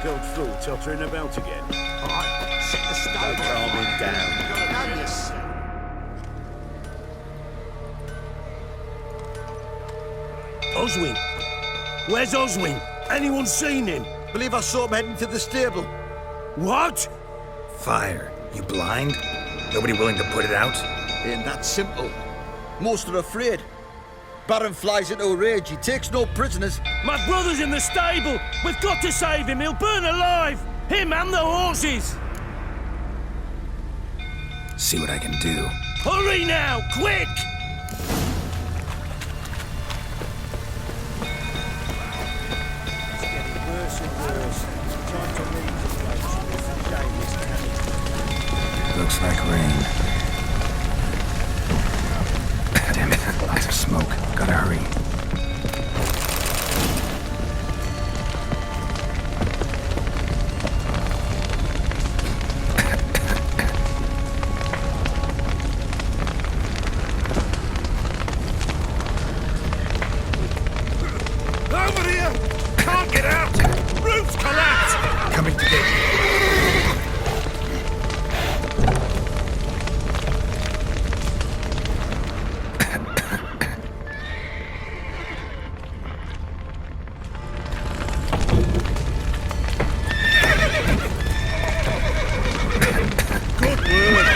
old fool tottering about again. Alright, set the stove. Calm him down. None yourself. Oswin! Where's Oswin? Anyone seen him? Believe I saw him heading to the stable. What? Fire. You blind? Nobody willing to put it out? Ain't that simple. Most are afraid. Baron flies into a rage. He takes no prisoners. My brother's in the stable! We've got to save him! He'll burn alive! Him and the horses! See what I can do. Hurry now! Quick! It's getting worse and worse. Time to leave the place. It's a shame this cannon. Looks like rain. Damn it, lots of smoke. Gotta hurry. Over here! Can't get out! Roof's collapsed! Coming to get you. Good word!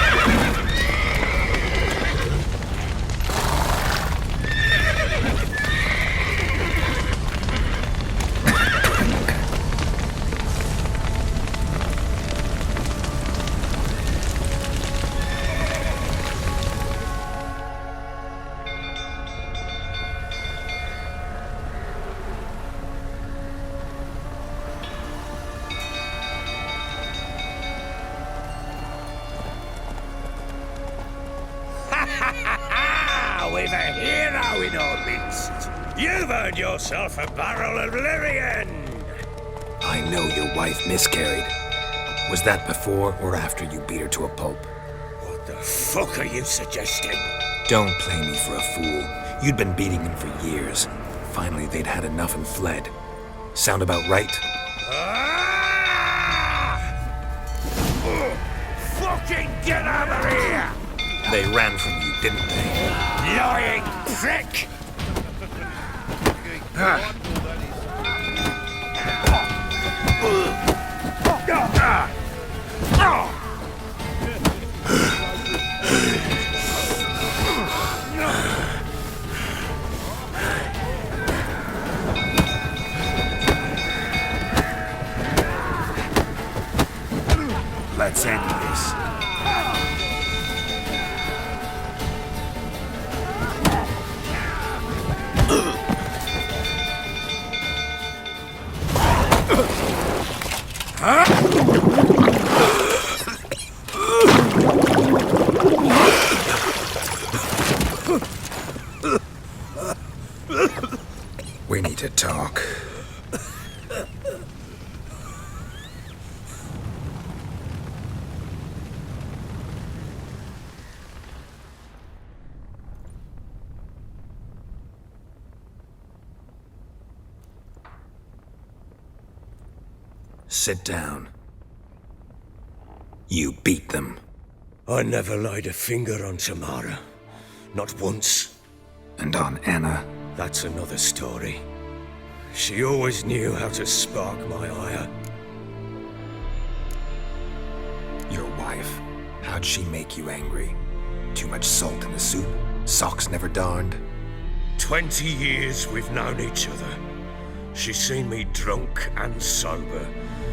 We've a hero in our midst. You've earned yourself a barrel of Lyrian. I know your wife miscarried. Was that before or after you beat her to a pulp? What the fuck are you suggesting? Don't play me for a fool. You'd been beating him for years. Finally, they'd had enough and fled. Sound about right? Fucking get out of here! They ran from you, didn't they? Lying prick! Let's end this. We need to talk. Sit down. You beat them. I never laid a finger on Tamara. Not once. And on Anna. That's another story. She always knew how to spark my ire. Your wife. How'd she make you angry? Too much salt in the soup? Socks never darned? 20 years we've known each other. She's seen me drunk and sober.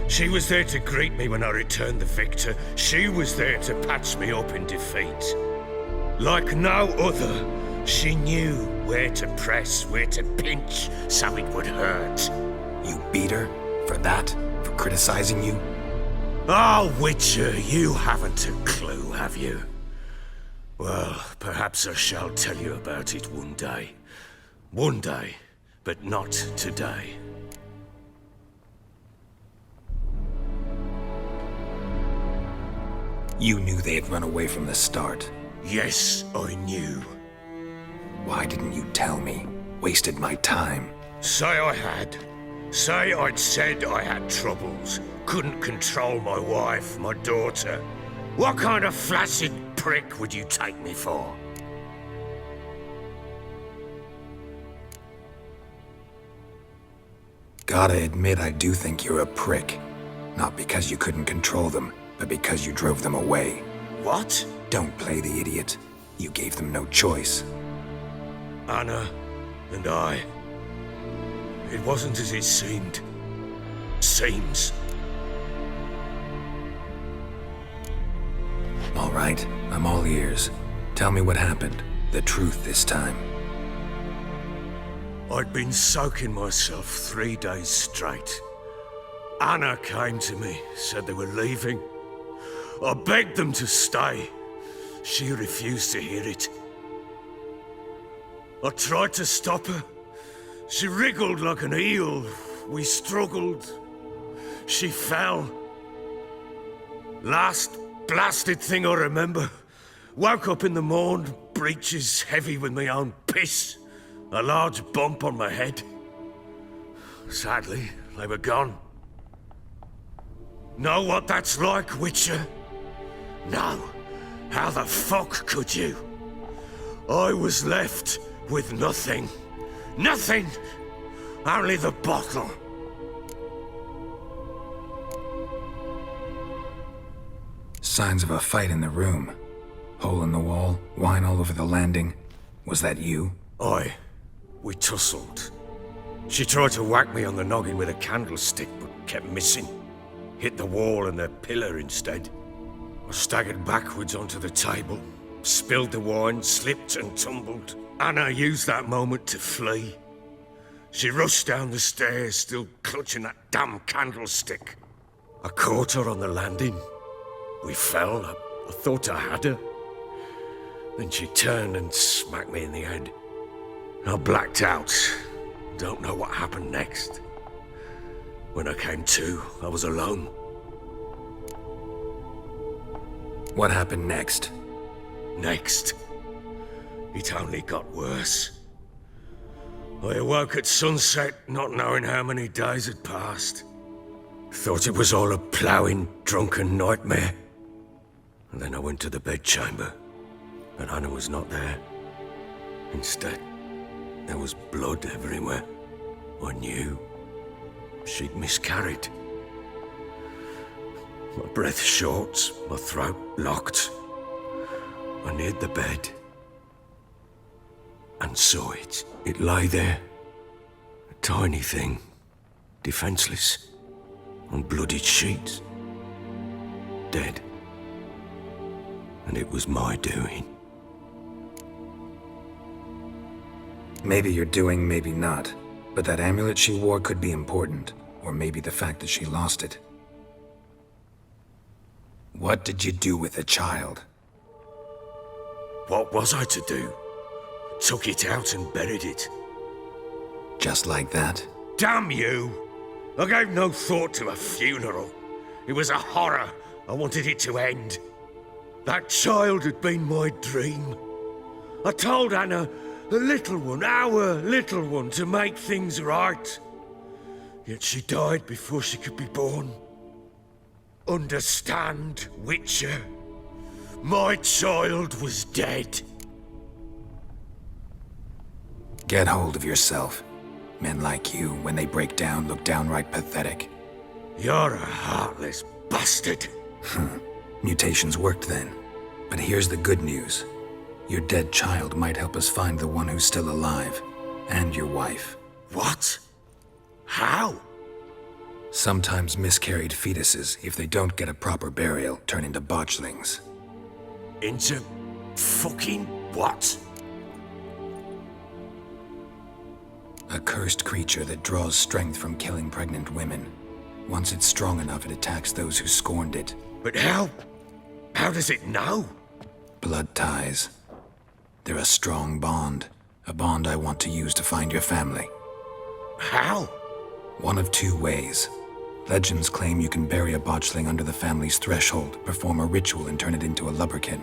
She was there to greet me when I returned the victor. She was there to patch me up in defeat. Like no other, she knew where to press, where to pinch, so it would hurt. You beat her? For that? For criticizing you? Oh, Witcher, you haven't a clue, have you? Well, perhaps I shall tell you about it one day. One day, but not today. You knew they had run away from the start. Yes, I knew. Why didn't you tell me? Wasted my time. Say I had. Say I'd said I had troubles, couldn't control my wife, my daughter. What kind of flaccid prick would you take me for? Gotta admit, I do think you're a prick. Not because you couldn't control them, but because you drove them away. What? Don't play the idiot. You gave them no choice. Anna and I. It wasn't as it seemed. Seems. All right, I'm all ears. Tell me what happened. The truth this time. I'd been soaking myself 3 days straight. Anna came to me, said they were leaving. I begged them to stay. She refused to hear it. I tried to stop her. She wriggled like an eel. We struggled. She fell. Last blasted thing I remember. Woke up in the morn, breeches heavy with my own piss. A large bump on my head. Sadly, they were gone. Know what that's like, Witcher? No. How the fuck could you? I was left with nothing. Nothing! Only the bottle. Signs of a fight in the room. Hole in the wall, wine all over the landing. Was that you? Aye. We tussled. She tried to whack me on the noggin with a candlestick, but kept missing. Hit the wall and the pillar instead. I staggered backwards onto the table, spilled the wine, slipped and tumbled. Anna used that moment to flee. She rushed down the stairs, still clutching that damn candlestick. I caught her on the landing. We fell. I thought I had her. Then she turned and smacked me in the head. I blacked out. Don't know what happened next. When I came to, I was alone. What happened next? Next, it only got worse. I awoke at sunset, not knowing how many days had passed. Thought it was all a ploughing, drunken nightmare. And then I went to the bedchamber, and Anna was not there. Instead, there was blood everywhere. I knew she'd miscarried. My breath short, my throat locked. I neared the bed and saw it. It lay there, a tiny thing, defenseless, on bloodied sheets, dead. And it was my doing. Maybe you're doing, maybe not. But that amulet she wore could be important. Or maybe the fact that she lost it. What did you do with the child? What was I to do? Took it out and buried it. Just like that? Damn you! I gave no thought to a funeral. It was a horror. I wanted it to end. That child had been my dream. I told Anna, the little one, our little one, to make things right. Yet she died before she could be born. Understand, Witcher? My child was dead. Get hold of yourself. Men like you, when they break down, look downright pathetic. You're a heartless bastard. Mutations worked then. But here's the good news. Your dead child might help us find the one who's still alive. And your wife. What? How? Sometimes miscarried fetuses, if they don't get a proper burial, turn into botchlings. Into fucking what? A cursed creature that draws strength from killing pregnant women. Once it's strong enough, it attacks those who scorned it. But how? How does it know? Blood ties. They're a strong bond. A bond I want to use to find your family. How? One of two ways. Legends claim you can bury a botchling under the family's threshold, perform a ritual, and turn it into a lubberkin.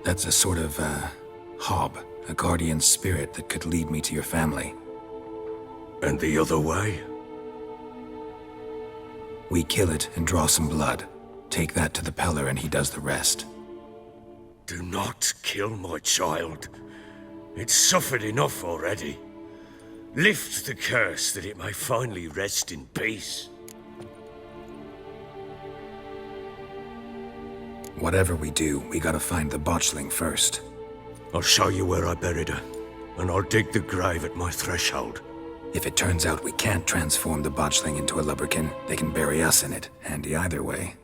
That's a sort of, hob, a guardian spirit that could lead me to your family. And the other way? We kill it and draw some blood. Take that to the Peller and he does the rest. Do not kill my child. It's suffered enough already. Lift the curse that it may finally rest in peace. Whatever we do, we gotta find the botchling first. I'll show you where I buried her, and I'll dig the grave at my threshold. If it turns out we can't transform the botchling into a lubberkin, they can bury us in it. Handy either way.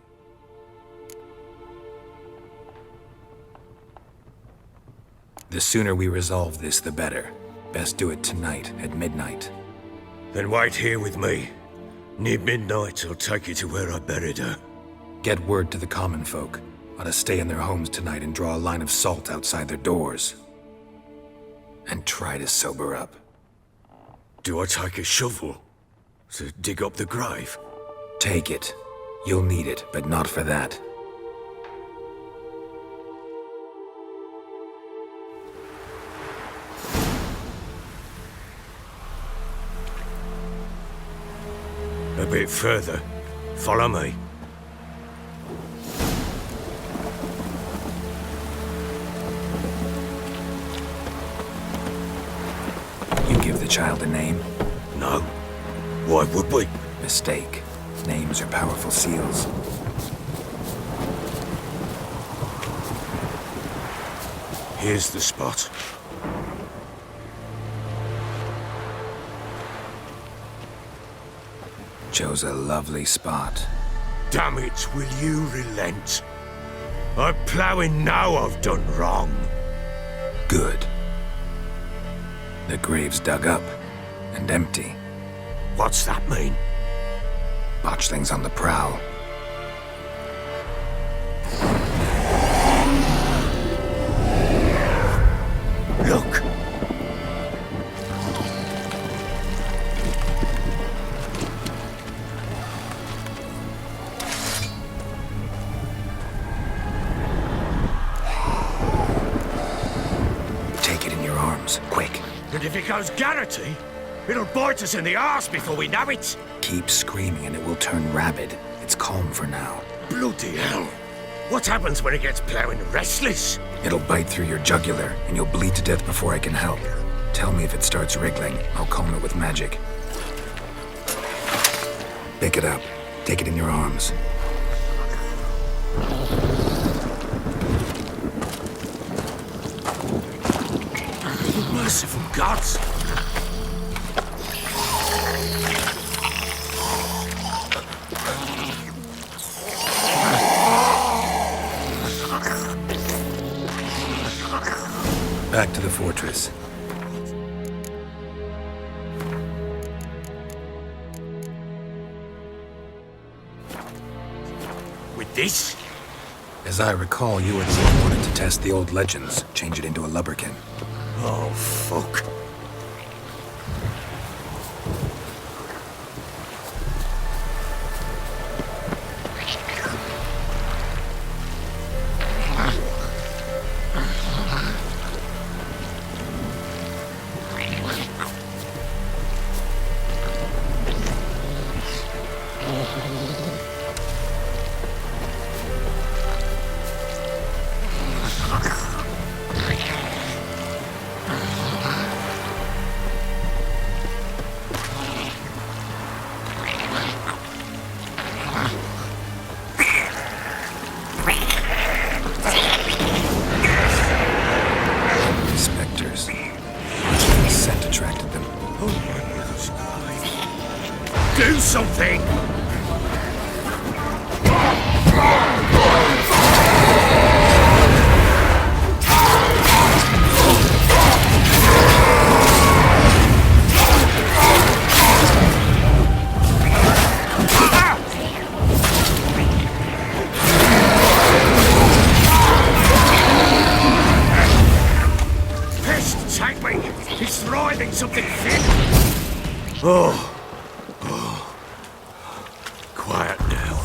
The sooner we resolve this, the better. Best do it tonight, at midnight. Then wait here with me. Near midnight, I'll take you to where I buried her. Get word to the common folk. Ought to stay in their homes tonight and draw a line of salt outside their doors. And try to sober up. Do I take a shovel to dig up the grave? Take it. You'll need it, but not for that. A bit further. Follow me. You give the child a name? No. Why would we? Mistake. Names are powerful seals. Here's the spot. Chose a lovely spot. Damn it, will you relent? I'm ploughing now I've done wrong. Good. The grave's dug up and empty. What's that mean? Botchling's on the prowl. Look. Take it in your arms, quick. And if it goes Garrity, it'll bite us in the arse before we know it. Keep screaming and it will turn rabid. It's calm for now. Bloody hell. What happens when it gets ploughing restless? It'll bite through your jugular and you'll bleed to death before I can help. Tell me if it starts wriggling. I'll calm it with magic. Pick it up. Take it in your arms. Merciful gods! Back to the fortress. With this? As I recall, you were the one who wanted to test the old legends, change it into a lubberkin. Oh, fuck. Spectres. The scent attracted them. Do something! Pest, take me! He's writhing something thin! Oh. Quiet now.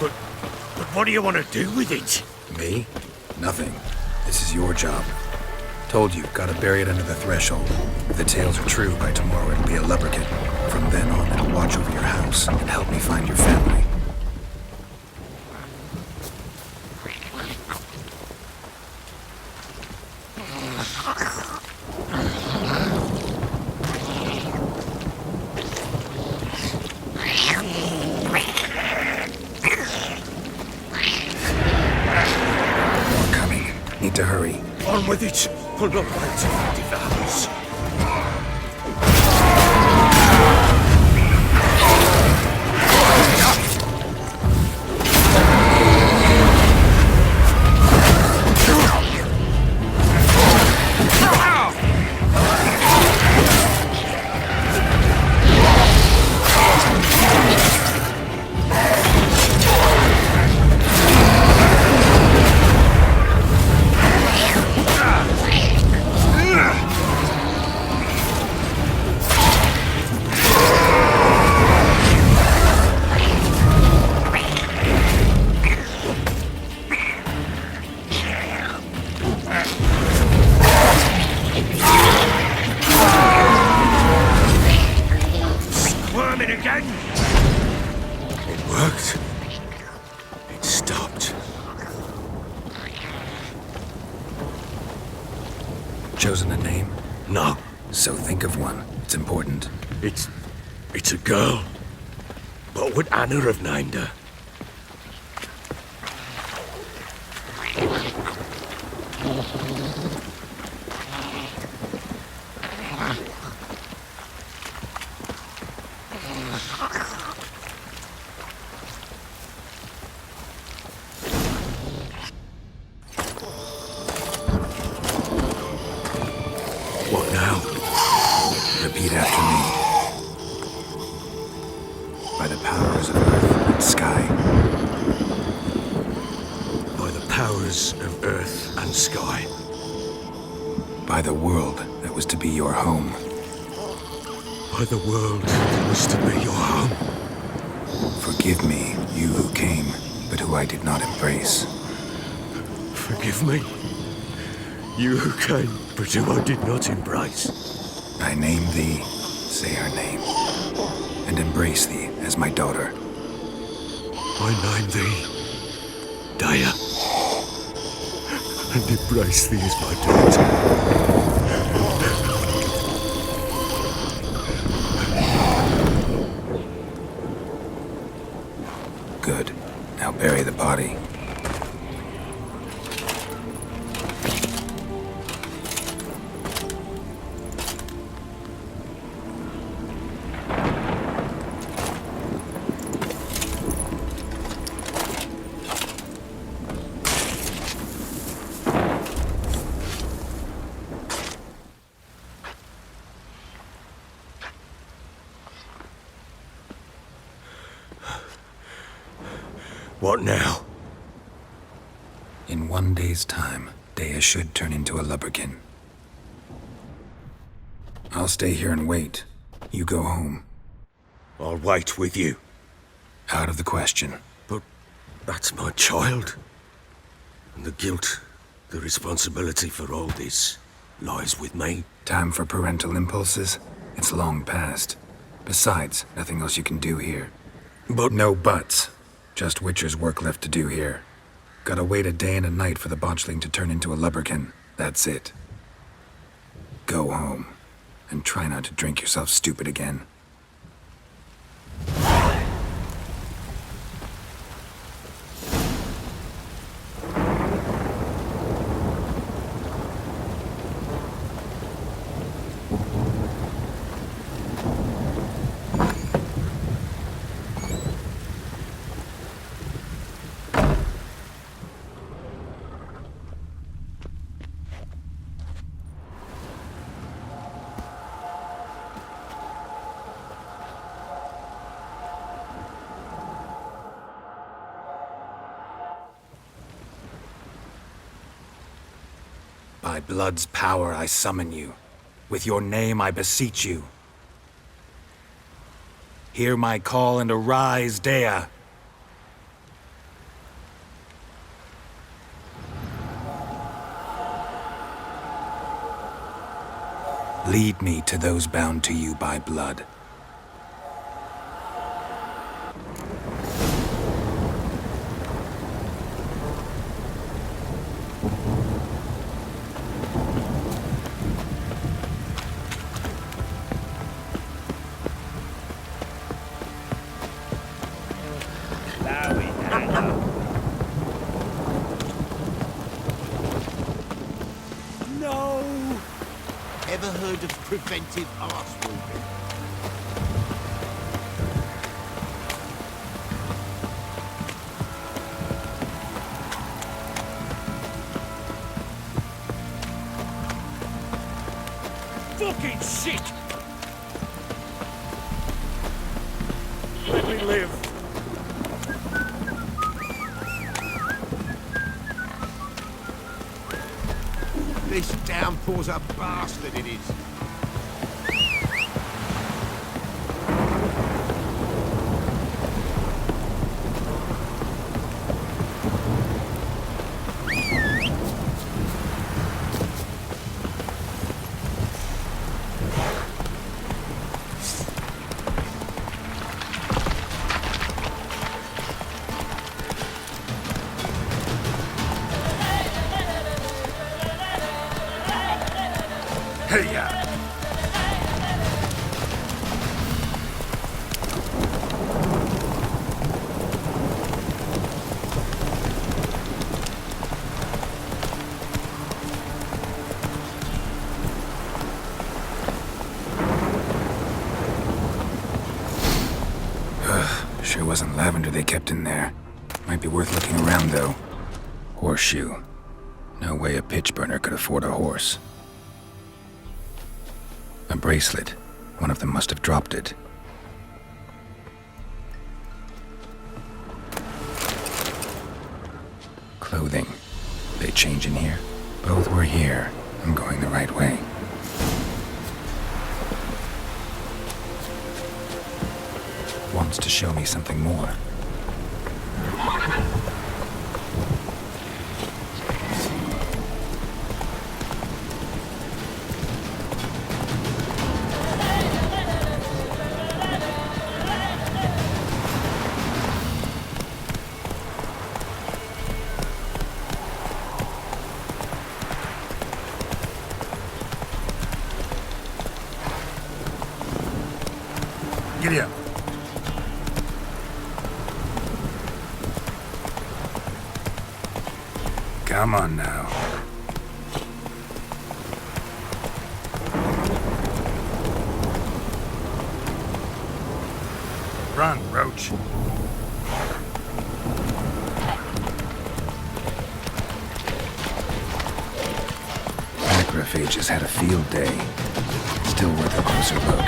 But what do you want to do with it? Me? Nothing. This is your job. Told you, gotta bury it under the threshold. If the tales are true, by tomorrow it'll be a lubberkin. From then on, it'll watch over your house and help me find your family. More coming. Need to hurry. On with it! I'll not wait till it devours. Squirming again! It worked. It stopped. Chosen a name? No, So think of one. It's important. it's a girl. What would Anna have named her? What now? Repeat after me. By the powers of earth and sky. By the powers of earth and sky. By the world that was to be your home. By the world that was to be your home. Forgive me, you who came, but who I did not embrace. Forgive me. You who came, but who I did not embrace. I name thee, say her name, and embrace thee as my daughter. I name thee Daya, and embrace thee as my daughter. Good. Now bury the body. What now? In 1 day's time, Daya should turn into a lubberkin. I'll stay here and wait. You go home. I'll wait with you. Out of the question. But that's my child. And the guilt, the responsibility for all this lies with me. Time for parental impulses? It's long past. Besides, nothing else you can do here. But No buts. Just Witcher's work left to do here. Gotta wait a day and a night for the botchling to turn into a lubberkin. That's it. Go home. And try not to drink yourself stupid again. By blood's power I summon you. With your name I beseech you. Hear my call and arise, Daya. Lead me to those bound to you by blood. No! Ever heard of preventive arse wounding? Fucking shit! Let me live. This downpour's a bastard, it is. Hey-ya! Sure wasn't lavender they kept in there. Might be worth looking around, though. Horseshoe. No way a pitch burner could afford a horse. A bracelet. One of them must have dropped it. Clothing. They change in here? Both were here. I'm going the right way. Wants to show me something more. Giddy up. Come on now. Run, Roach. Macrophages had a field day. Still worth a closer look.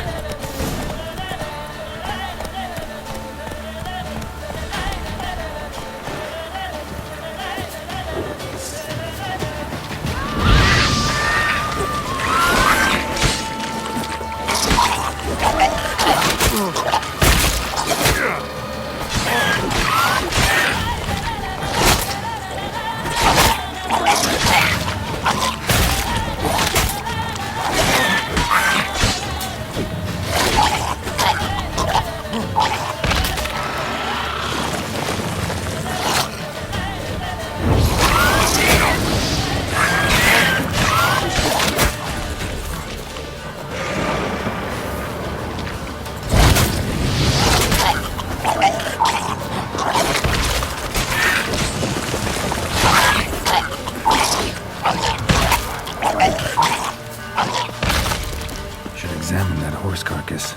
Examine that horse carcass.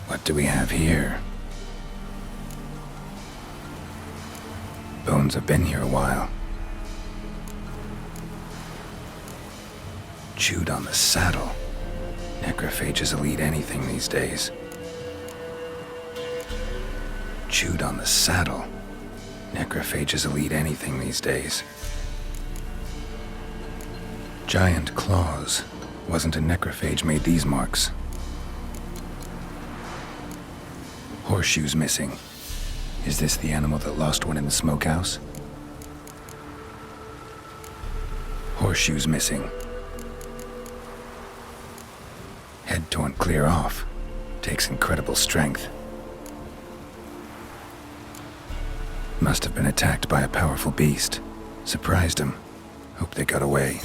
What do we have here? Bones have been here a while. Chewed on the saddle. Necrophages will eat anything these days. Chewed on the saddle. Necrophages will eat anything these days. Giant claws. Wasn't a necrophage made these marks. Horseshoes missing. Is this the animal that lost one in the smokehouse? Horseshoes missing. Head torn clear off. Takes incredible strength. Must have been attacked by a powerful beast. Surprised him. Hope they got away.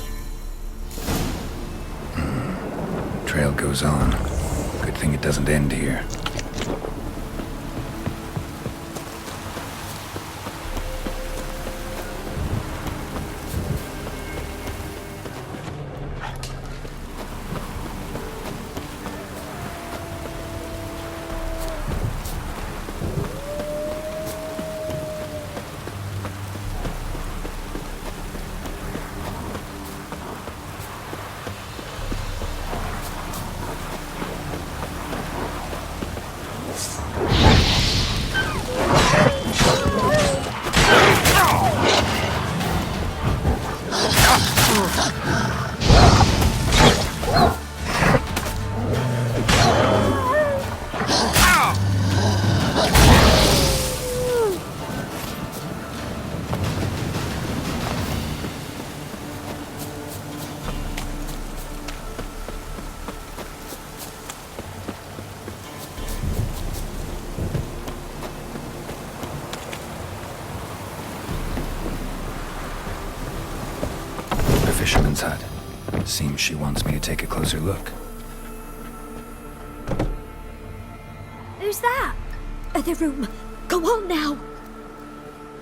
Trail goes on. Good thing it doesn't end here. Fisherman's hut. Seems she wants me to take a closer look. Who's that? Other room. Go on now.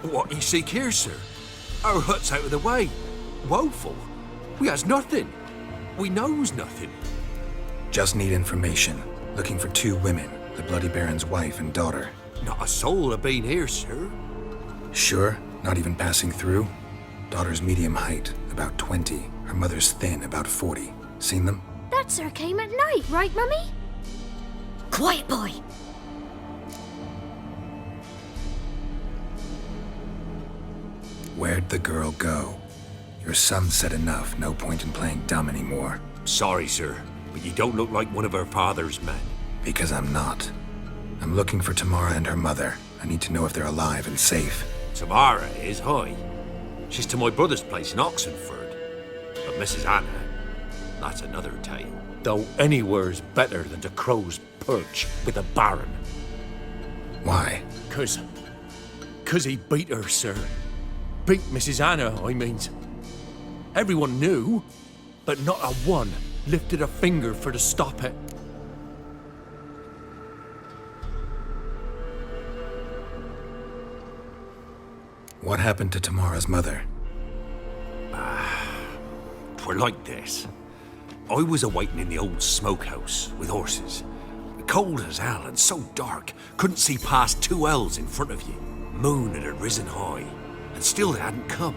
What you seek here, sir? Our hut's out of the way. Woeful. We has nothing. We knows nothing. Just need information. Looking for 2 women, the Bloody Baron's wife and daughter. Not a soul have been here, sir. Sure? Not even passing through? Daughter's medium height, about 20. Her mother's thin, about 40. Seen them? That sir came at night, right, Mummy? Quiet, boy. Where'd the girl go? Your son said enough, no point in playing dumb anymore. Sorry, sir, but you don't look like one of our father's men. Because I'm not. I'm looking for Tamara and her mother. I need to know if they're alive and safe. Tamara is high. She's to my brother's place in Oxenford. But Mrs. Anna, that's another tale. Though anywhere's better than the Crow's Perch with a Baron. Why? Cause he beat her, sir. Beat Mrs. Anna, I means. Everyone knew, but not a one lifted a finger for to stop it. What happened to Tamara's mother? Twere like this. I was awaiting in the old smokehouse with horses. Cold as hell and so dark, couldn't see past 2 ells in front of you. Moon had risen high, and still they hadn't come.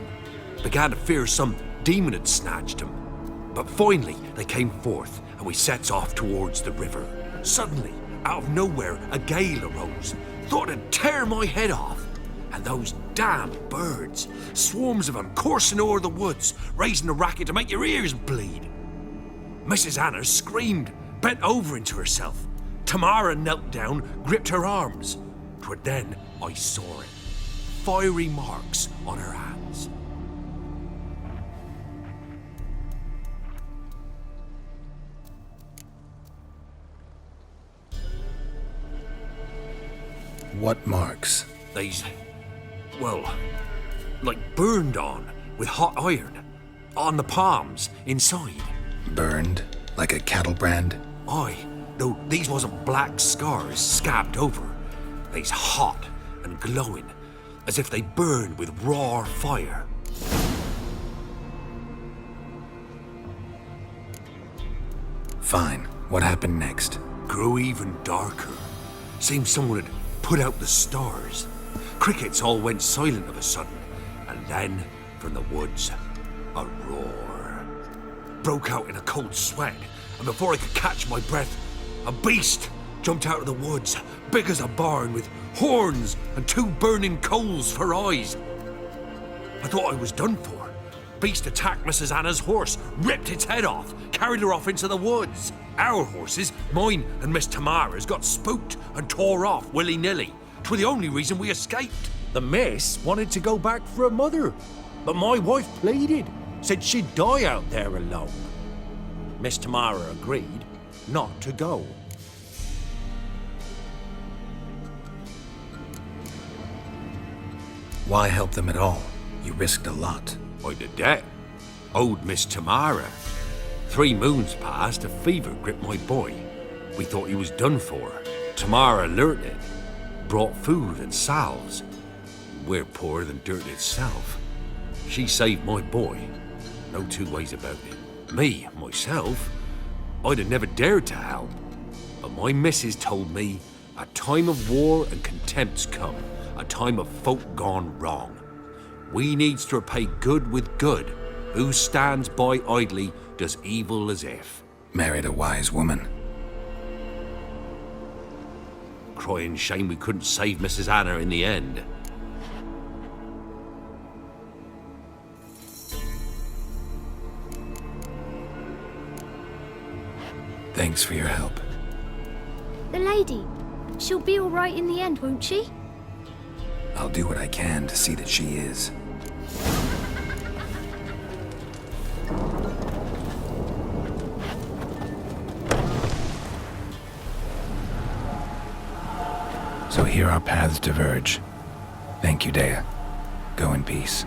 Began to fear some demon had snatched them. But finally they came forth, and we sets off towards the river. Suddenly, out of nowhere, a gale arose. Thought it'd tear my head off. And those damn birds, swarms of them coursing o'er the woods, raising a racket to make your ears bleed. Mrs. Anna screamed, bent over into herself. Tamara knelt down, gripped her arms. 'Twere then I saw it. Fiery marks on her hands. What marks? They's, well, like burned on with hot iron. On the palms, inside. Burned? Like a cattle brand? Aye, though these wasn't black scars scabbed over. They's hot and glowing, as if they burned with raw fire. Fine. What happened next? Grew even darker. Seemed someone had put out the stars. Crickets all went silent of a sudden, and then, from the woods, a roar. Broke out in a cold sweat, and before I could catch my breath, a beast jumped out of the woods, big as a barn, with horns and 2 burning coals for eyes. I thought I was done for. Beast attacked Mrs. Anna's horse, ripped its head off, carried her off into the woods. Our horses, mine and Miss Tamara's, got spooked and tore off willy-nilly. 'Twere the only reason we escaped. The miss wanted to go back for her mother, but my wife pleaded, said she'd die out there alone. Miss Tamara agreed not to go. Why help them at all? You risked a lot. By the debt. Owed Miss Tamara. 3 moons passed, a fever gripped my boy. We thought he was done for. Tamara alerted, brought food and salves. We're poorer than dirt itself. She saved my boy. No 2 ways about it. Me, myself, I'd have never dared to help. But my missus told me a time of war and contempt's come. A time of folk gone wrong. We needs to repay good with good. Who stands by idly does evil as if. Married a wise woman. Crying shame we couldn't save Mrs. Anna in the end. Thanks for your help. The lady. She'll be all right in the end, won't she? I'll do what I can to see that she is. So here our paths diverge. Thank you, Dea. Go in peace.